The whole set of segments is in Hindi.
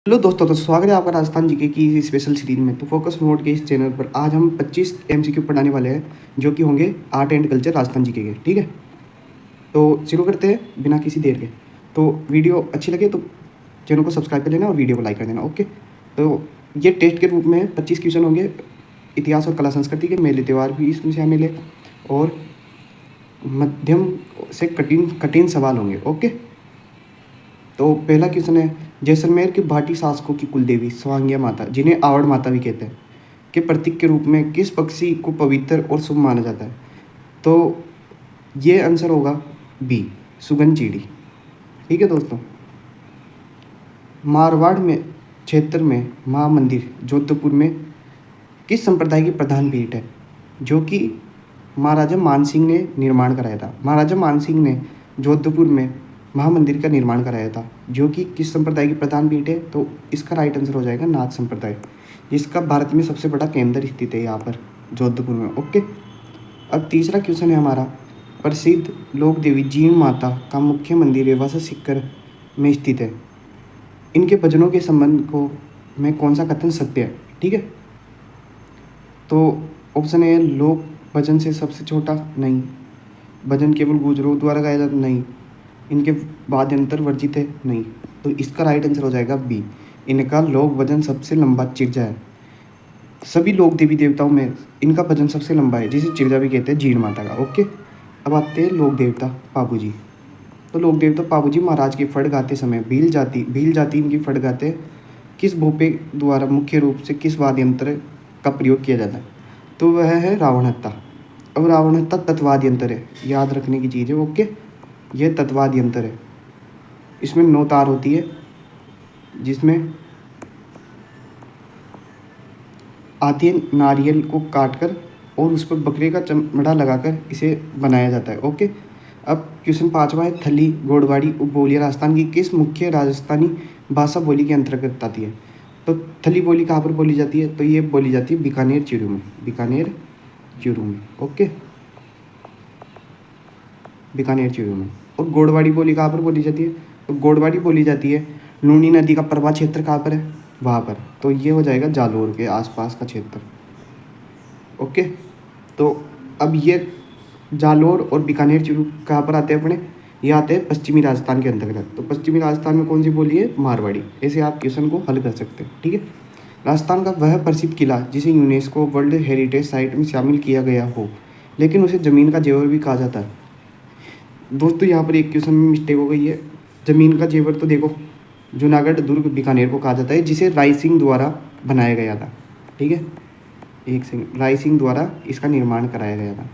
हेलो दोस्तों, तो स्वागत है आपका राजस्थान जीके की स्पेशल सीरीज में। तो फोकस मोड के इस चैनल पर आज हम 25 एमसीक्यू पढ़ाने वाले हैं, जो कि होंगे art and culture Rajasthan GK के। ठीक है, तो शुरू करते हैं बिना किसी देर के। तो वीडियो अच्छी लगे तो चैनल को सब्सक्राइब कर लेना और वीडियो को लाइक कर देना। ओके, तो ये टेस्ट के रूप में 25 क्वेश्चन होंगे। इतिहास और कला संस्कृति के, मेले त्यौहार भी इसमें शामिल है और मध्यम से कठिन कठिन सवाल होंगे। ओके, तो पहला क्वेश्चन है, जैसलमेर के भाटी शासकों की कुलदेवी स्वांगिया माता, जिन्हें आवड़ माता भी कहते हैं, के प्रतीक के रूप में किस पक्षी को पवित्र और शुभ माना जाता है? तो ये आंसर होगा बी, सुगन चिड़ी। ठीक है दोस्तों, मारवाड़ में क्षेत्र में महामंदिर जोधपुर में किस संप्रदाय की प्रधान पीठ है, जो कि महाराजा मानसिंह ने निर्माण कराया था? महाराजा मानसिंह ने जोधपुर में महामंदिर का निर्माण कराया था, जो कि किस संप्रदाय की प्रधान पीठ है? तो इसका राइट आंसर हो जाएगा नाथ संप्रदाय, जिसका भारत में सबसे बड़ा केंद्र स्थित है यहाँ पर जोधपुर में। ओके, अब तीसरा क्वेश्चन है हमारा, प्रसिद्ध लोक देवी जीण माता का मुख्य मंदिर रेवासा सीकर में स्थित है, इनके भजनों के संबंध को में कौन सा कथन सत्य है? ठीक है, तो ऑप्शन ए, लोक भजन से सबसे छोटा नहीं, भजन केवल गुजरों द्वारा गाया जाता नहीं, इनके वाद्य यंत्र वर्जित है नहीं। तो इसका राइट आंसर हो जाएगा बी, इनका लोक भजन सबसे लंबा चिरजा है। सभी लोक देवी देवताओं में इनका भजन सबसे लंबा है, जिसे चिरजा भी कहते हैं जीण माता का। ओके, अब आते हैं लोक देवता पाबू जी। तो लोक देवता पाबू जी महाराज की फड़ गाते समय भील जाति इनकी फड़ गाते किस भोपे द्वारा मुख्य रूप से किस वाद्य यंत्र का प्रयोग किया जाता है? तो वह है रावण हत्ता। अब रावण हत्ता तत्वाद यंत्र है, याद रखने की चीज़ है। ओके, यह तत्वाद यंत्र है। इसमें 9 तार होती है, जिसमें आधी नारियल को काटकर और उस पर बकरे का चमड़ा लगाकर इसे बनाया जाता है। ओके, अब क्वेश्चन 5वां है, थली गोड़वाड़ी उपबोलियाँ राजस्थान की किस मुख्य राजस्थानी भाषा बोली के अंतर्गत आती है? तो थली बोली कहाँ पर बोली जाती है? तो ये बोली जाती है बीकानेर चूरू में, बीकानेर चूरू में। ओके, बीकानेर चूरू में। और गोड़वाड़ी बोली कहाँ पर बोली जाती है? तो गोड़वाड़ी बोली जाती है लूनी नदी का प्रवाह क्षेत्र कहाँ पर है? वहाँ पर। तो ये हो जाएगा जालोर के आसपास का क्षेत्र। ओके, तो अब ये जालोर और बीकानेर चूरू कहाँ पर आते हैं अपने? ये आते हैं पश्चिमी राजस्थान के अंतर्गत। तो पश्चिमी राजस्थान में कौन सी बोली है? मारवाड़ी। ऐसे आप क्वेश्चन को हल कर सकते हैं। ठीक है, राजस्थान का वह प्रसिद्ध किला जिसे यूनेस्को वर्ल्ड हेरिटेज साइट में शामिल किया गया हो, लेकिन उसे ज़मीन का जेवर भी कहा जाता है। दोस्तों, यहाँ पर एक क्वेश्चन में मिस्टेक हो गई है। ज़मीन का जेवर तो देखो, जूनागढ़ दुर्ग बीकानेर को कहा जाता है, जिसे राय सिंह द्वारा बनाया गया था। ठीक है, एक सेकंड, राय सिंह द्वारा इसका निर्माण कराया गया था।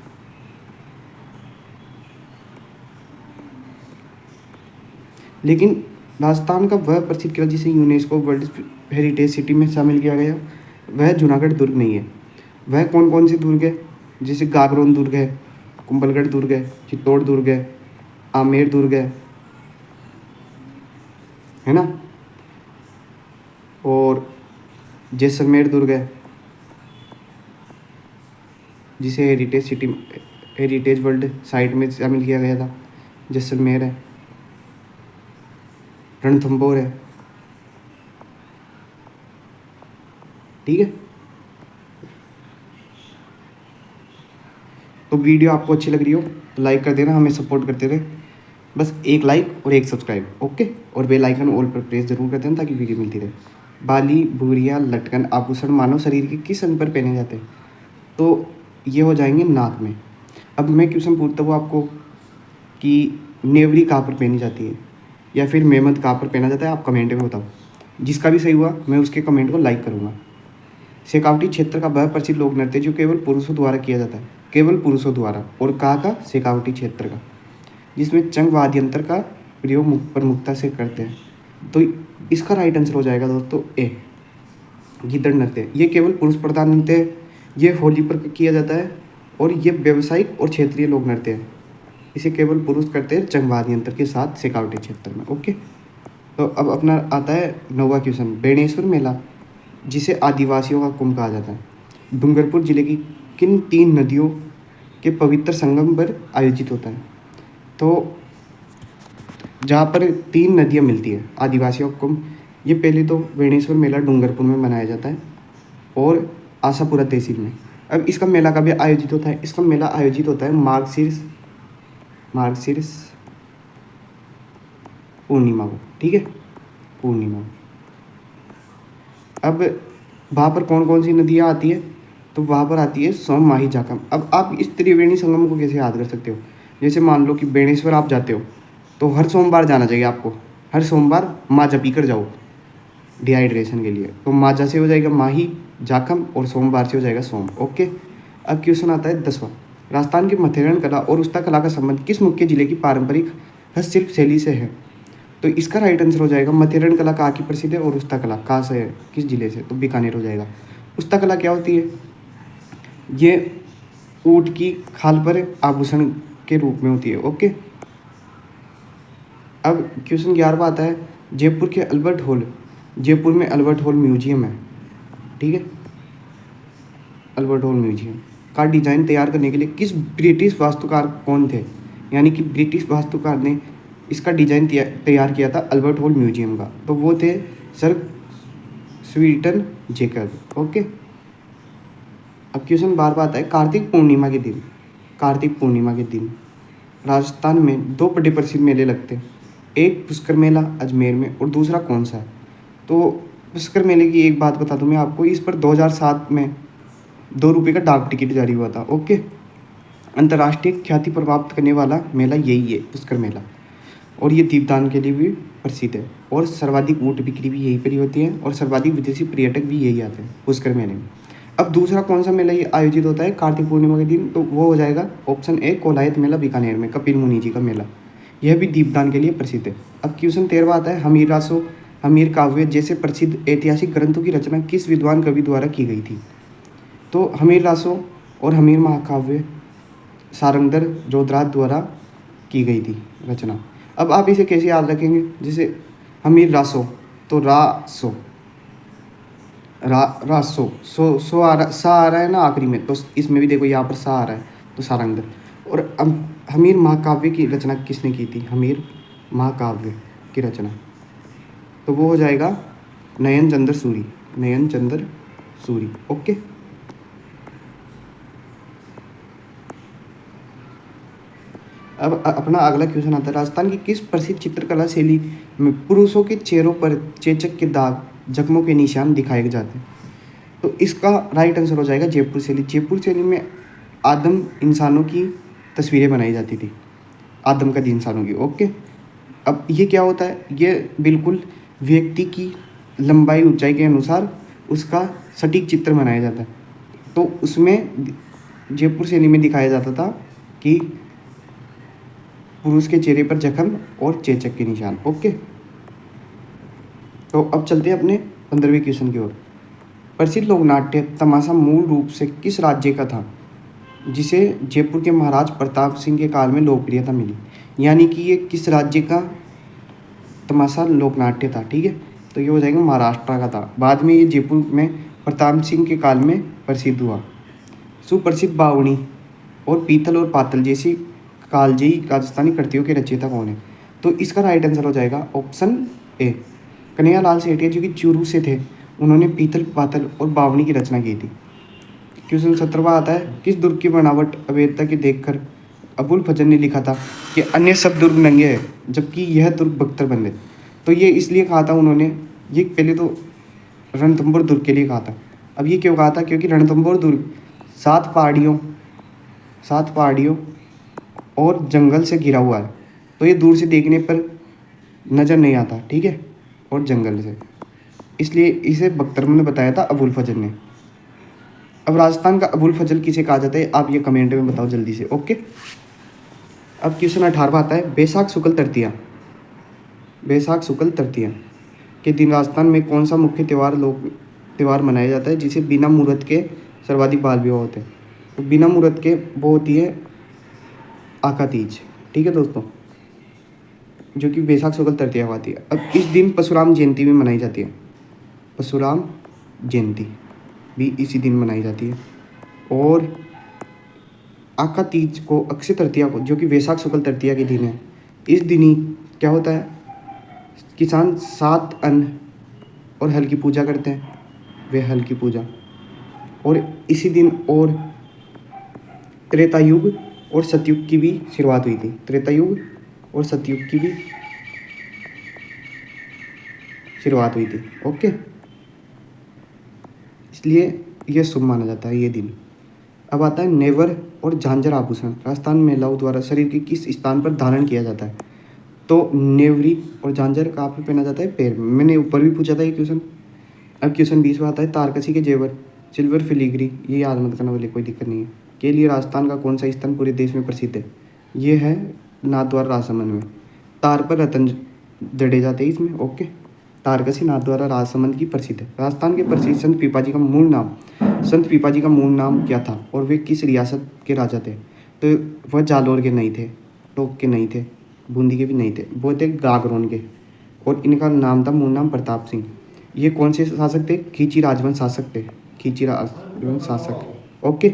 लेकिन राजस्थान का वह प्रसिद्ध किला जिसे यूनेस्को वर्ल्ड हेरिटेज सिटी में शामिल किया गया, वह जूनागढ़ दुर्ग नहीं है। वह कौन कौन से दुर्ग है? जैसे गागरोन दुर्ग है, कुंभलगढ़ दुर्ग है, चित्तौड़ दुर्ग है, आमेर दुर्ग है ना, और जैसलमेर दुर्ग है, जिसे हेरिटेज वर्ल्ड साइट में शामिल किया गया था। जैसलमेर है, रणथंभौर है। ठीक है, तो वीडियो आपको अच्छी लग रही हो तो लाइक कर देना, हमें सपोर्ट करते रहे। बस एक लाइक और एक सब्सक्राइब। ओके, और बेल आइकन ऑल पर प्रेस जरूर कर देना ताकि वीडियो मिलती रहे। बाली, भूरिया, लटकन, आभूषण मानव शरीर के किस अंग पर पहने जाते हैं? तो ये हो जाएंगे नाक में। अब मैं क्वेश्चन पूछता हूँ आपको कि नेवरी कहाँ पर पहनी जाती है, या फिर मेहमद कहाँ पर पहना जाता है? आप कमेंट में बताओ। जिसका भी सही हुआ मैं उसके कमेंट को लाइक करूँगा। शेखावटी क्षेत्र का वह प्रसिद्ध लोक नृत्य जो केवल पुरुषों द्वारा किया जाता है, केवल पुरुषों द्वारा, और कहाँ का? शेखावटी क्षेत्र का, जिसमें चंग वाद्य यंत्र का प्रयोग प्रमुखता से करते हैं। तो इसका राइट आंसर हो जाएगा दोस्तों ए, गिद्दड़ नृत्य। ये केवल पुरुष प्रधान नृत्य है, ये होली पर किया जाता है, और ये व्यावसायिक और क्षेत्रीय लोक नृत्य है। इसे केवल पुरुष करते हैं चंग वाद्य यंत्र के साथ शेखावटी क्षेत्र में। ओके, तो अब अपना आता है 9वां क्वेश्चन, बेणेश्वर मेला जिसे आदिवासियों का कुंभ कहा जाता है, डूंगरपुर जिले की किन 3 नदियों के पवित्र संगम पर आयोजित होता है? तो जहाँ पर 3 नदियाँ मिलती है, आदिवासियों का कुंभ ये पहले तो वेणेश्वर मेला डूंगरपुर में मनाया जाता है और आशापुरा तहसील में। अब इसका मेला कभी आयोजित होता है? इसका मेला आयोजित होता है मार्गशीर्ष पूर्णिमा को, ठीक है, पूर्णिमा। अब वहाँ पर कौन कौन सी नदियाँ आती है? तो वहाँ पर आती है सोम, माही, जाखम। अब आप इस त्रिवेणी संगम को कैसे याद कर सकते हो? जैसे मान लो कि बेणेश्वर आप जाते हो तो हर सोमवार जाना चाहिए आपको, हर सोमवार माजा पी कर जाओ डिहाइड्रेशन के लिए। तो माजा से हो जाएगा माही, जाखम, और सोमवार से हो जाएगा सोम। ओके। अब क्वेश्चन आता है 10वां। राजस्थान की मथेरण कला और उस्ता कला का संबंध किस मुख्य जिले की पारंपरिक हस्तशिल्प शैली से है? तो इसका राइट आंसर हो जाएगा मथेरण कला कहाँ की प्रसिद्ध है और उस्ता कला कहाँ से है, किस जिले से? तो बीकानेर हो जाएगा। उस्ता कला क्या होती है? ये ऊँट की खाल पर आभूषण के रूप में होती है। ओके। अब क्वेश्चन 11वां आता है जयपुर में अल्बर्ट हॉल म्यूजियम है, ठीक है, अल्बर्ट हॉल म्यूजियम का डिज़ाइन तैयार करने के लिए किस ब्रिटिश वास्तुकार कौन थे? यानी कि ब्रिटिश वास्तुकार ने इसका डिज़ाइन तैयार किया था अल्बर्ट हॉल म्यूजियम का। तो वो थे सर स्वीटन जेकब। ओके। अब क्वेश्चन 12वां आता है कार्तिक पूर्णिमा के दिन राजस्थान में 2 बड़े प्रसिद्ध मेले लगते हैं, एक पुष्कर मेला अजमेर में और दूसरा कौन सा है? तो पुष्कर मेले की एक बात बता दूं मैं आपको, इस पर 2007 में 2 रुपये का डाक टिकट जारी हुआ था। ओके। अंतर्राष्ट्रीय ख्याति प्राप्त करने वाला मेला यही है, पुष्कर मेला, और ये दीपदान के लिए भी प्रसिद्ध है और सर्वाधिक ऊँट बिक्री भी यहीं पर ही होती है और सर्वाधिक विदेशी पर्यटक भी यही आते हैं पुष्कर मेले में। अब दूसरा कौन सा मेला ये आयोजित होता है कार्तिक पूर्णिमा के दिन? तो वो हो जाएगा ऑप्शन ए कोलायत मेला बीकानेर में, कपिल मुनि जी का मेला। यह भी दीपदान के लिए प्रसिद्ध है। अब क्वेश्चन 13वां आता है हमीर रासो, हमीर काव्य जैसे प्रसिद्ध ऐतिहासिक ग्रंथों की रचना किस विद्वान कवि द्वारा की गई थी? तो हमीर रासो और हमीर महाकाव्य सारंगधर जोधराज द्वारा की गई थी रचना। अब आप इसे कैसे याद रखेंगे? जैसे हमीर रासो, तो रासो सो सा आ रहा है ना आखिरी में, तो इसमें भी देखो यहाँ पर सा आ रहा है, तो सारंगधर। और हमीर महाकाव्य की रचना किसने की थी? हमीर महाकाव्य की रचना, तो वो हो जाएगा नयन चंद्र सूरी। ओके। अब अपना अगला क्वेश्चन आता है राजस्थान की किस प्रसिद्ध चित्रकला शैली में पुरुषों के चेहरों पर चेचक के दाग, जख्मों के निशान दिखाए जाते हैं? तो इसका राइट आंसर हो जाएगा जयपुर शैली। जयपुर शैली में आदम इंसानों की तस्वीरें बनाई जाती थी, आदम का इंसानों की। ओके। अब ये क्या होता है? ये बिल्कुल व्यक्ति की लंबाई ऊंचाई के अनुसार उसका सटीक चित्र बनाया जाता है। तो उसमें जयपुर शैली में दिखाया जाता था कि पुरुष के चेहरे पर जख्म और चेचक के निशान। ओके। तो अब चलते हैं अपने 15वें क्वेश्चन की ओर। प्रसिद्ध लोकनाट्य तमाशा मूल रूप से किस राज्य का था जिसे जयपुर के महाराज प्रताप सिंह के काल में लोकप्रियता मिली? यानी कि ये किस राज्य का तमाशा लोकनाट्य था, ठीक है, तो ये हो जाएगा महाराष्ट्र का था। बाद में ये जयपुर में प्रताप सिंह के काल में प्रसिद्ध हुआ। सुप्रसिद्ध बावणी और पीतल और पातल जैसी कालजयी राजस्थानी कृतियों के रचयिता कौन है? तो इसका राइट आंसर हो जाएगा ऑप्शन ए कन्हैयालाल सेठिया, जो कि चूरू से थे। उन्होंने पीतल, पातल और बावणी की रचना की थी। क्वेश्चन 17वां आता है किस दुर्ग की बनावट अवैधता के देखकर अबुल फजल ने लिखा था कि अन्य सब दुर्ग नंगे हैं जबकि यह दुर्ग बख्तर है? तो ये इसलिए कहा था उन्होंने, ये पहले तो रणथंभौर दुर्ग के लिए कहा था। अब ये क्यों कहा था? क्योंकि रणथंभौर दुर्ग 7 पहाड़ियों और जंगल से घिरा हुआ है, तो ये दूर से देखने पर नज़र नहीं आता, ठीक है, और जंगल से, इसलिए इसे बख्तरबंद ने बताया था अबुल फजल ने। अब राजस्थान का अबुल फजल किसे कहा जाता है? आप ये कमेंट में बताओ जल्दी से। ओके। अब क्वेश्चन 18वां आता है बैसाख शुक्ल तृतीया के दिन राजस्थान में कौन सा मुख्य त्यौहार मनाया जाता है जिसे बिना मुहूर्त के सर्वाधिक बाल विवाह होते हैं? तो बिना मुहूर्त के वो होती है आका तीज, ठीक है दोस्तों, जो कि बैसाख शुक्ल तृतीया होती है। अब इस दिन परशुराम जयंती भी मनाई जाती है, परशुराम जयंती भी इसी दिन मनाई जाती है। और आका तीज को, अक्षय तृतीया को, जो कि वैशाख शुक्ल तृतीया के दिन है, इस दिन ही क्या होता है, किसान 7 अन्न और हल की पूजा करते हैं, वे हल की पूजा। और इसी दिन और त्रेता युग और सतयुग की भी शुरुआत हुई थी। त्रेता युग और सतयुग की भी शुरुआत हुई थी। ओके, इसलिए यह शुभ माना जाता है ये दिन। अब आता है नेवर और झांझर आभूषण राजस्थान महिलाओं द्वारा शरीर के किस स्थान पर धारण किया जाता है? तो नेवरी और झांझर कहाँ पर पहना जाता है? पैर में। मैंने ऊपर भी पूछा था ये क्वेश्चन। अब क्वेश्चन 20 में आता है तारकसी के जेवर सिल्वर फिलीग्री, ये याद मत करना वाले, कोई दिक्कत नहीं है, के लिए राजस्थान का कौन सा स्थान पूरे देश में प्रसिद्ध है? ये है नाथद्वारा राजसमंद में। तार पर रतन जड़े जाते हैं इसमें। ओके, तारकसी नाथद्वारा राजसमंद की प्रसिद्ध है। राजस्थान के प्रसिद्ध संत पीपाजी का मूल नाम, संत पीपाजी का मूल नाम क्या था और वे किस रियासत के राजा थे? तो वह जालौर के नहीं थे, टोंक के नहीं थे, बूंदी के भी नहीं थे, वो थे गागरोन के। और इनका नाम था मूल नाम प्रताप सिंह। ये कौन से शासक थे? खींची राजवंश शासक थे, खींची राजवंश शासक। ओके,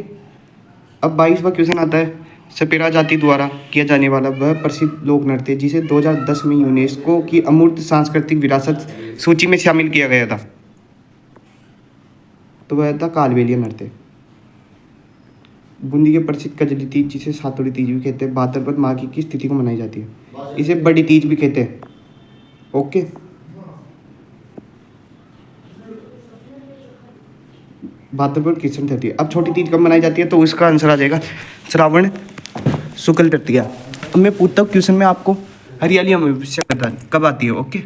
अब 22वां क्वेश्चन आता है सपेरा जाति द्वारा किया जाने वाला वह प्रसिद्ध लोक नृत्य जिसे 2010 में यूनेस्को की अमूर्त सांस्कृतिक विरासत सूची में शामिल किया गया था, तो वह था कालबेलिया नृत्य। बूंदी के प्रसिद्ध कजली तीज जिसे सातुड़ी तीज भी कहते हैं, भाद्रपद माह की किस तिथि को मनाई जाती है? इसे बड़ी तीज भी कहते हैं। ओके, भाद्रपद कृष्ण तृतीया। अब छोटी तीज कब मनाई जाती है? तो इसका आंसर आ जाएगा श्रावण शुक्ल तृतीया। अब मैं पूछता हूँ क्वेश्चन में आपको, हरियाली अमावस्या कब आती है? ओके,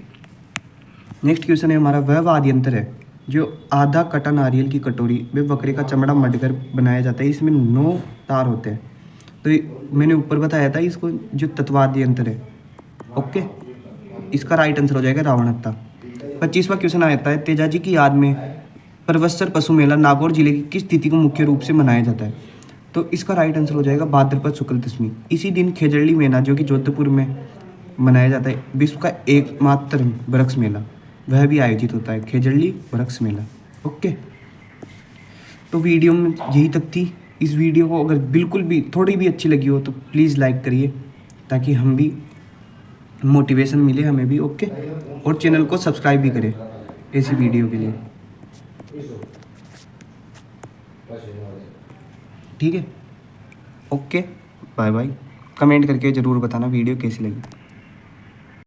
नेक्स्ट क्वेश्चन है हमारा, वह वाद्य यंत्र है जो आधा कटा नारियल की कटोरी व बकरे का चमड़ा मढ़कर बनाया जाता है, इसमें 9 तार होते हैं। तो मैंने ऊपर बताया था इसको जो तत्वाद्य यंत्र है। ओके, इसका राइट आंसर हो जाएगा रावणहत्था। 25वां क्वेश्चन आता है तेजाजी की याद में परवत्सर पशु मेला नागौर जिले की किस तिथि को मुख्य रूप से मनाया जाता है? तो इसका राइट आंसर हो जाएगा भाद्रपद शुक्ल दशमी। इसी दिन खेजड़ली मेला जो कि जोधपुर में मनाया जाता है, विश्व का एकमात्र वृक्ष मेला, वह भी आयोजित होता है, खेजड़ली वृक्ष मेला। ओके, तो वीडियो में यही तक थी। इस वीडियो को अगर बिल्कुल भी थोड़ी भी अच्छी लगी हो तो प्लीज़ लाइक करिए ताकि हम भी मोटिवेशन मिले हमें भी। ओके, और चैनल को सब्सक्राइब भी करें ऐसी वीडियो के लिए। ठीक है, ओके, बाय बाय। कमेंट करके ज़रूर बताना वीडियो कैसी लगी।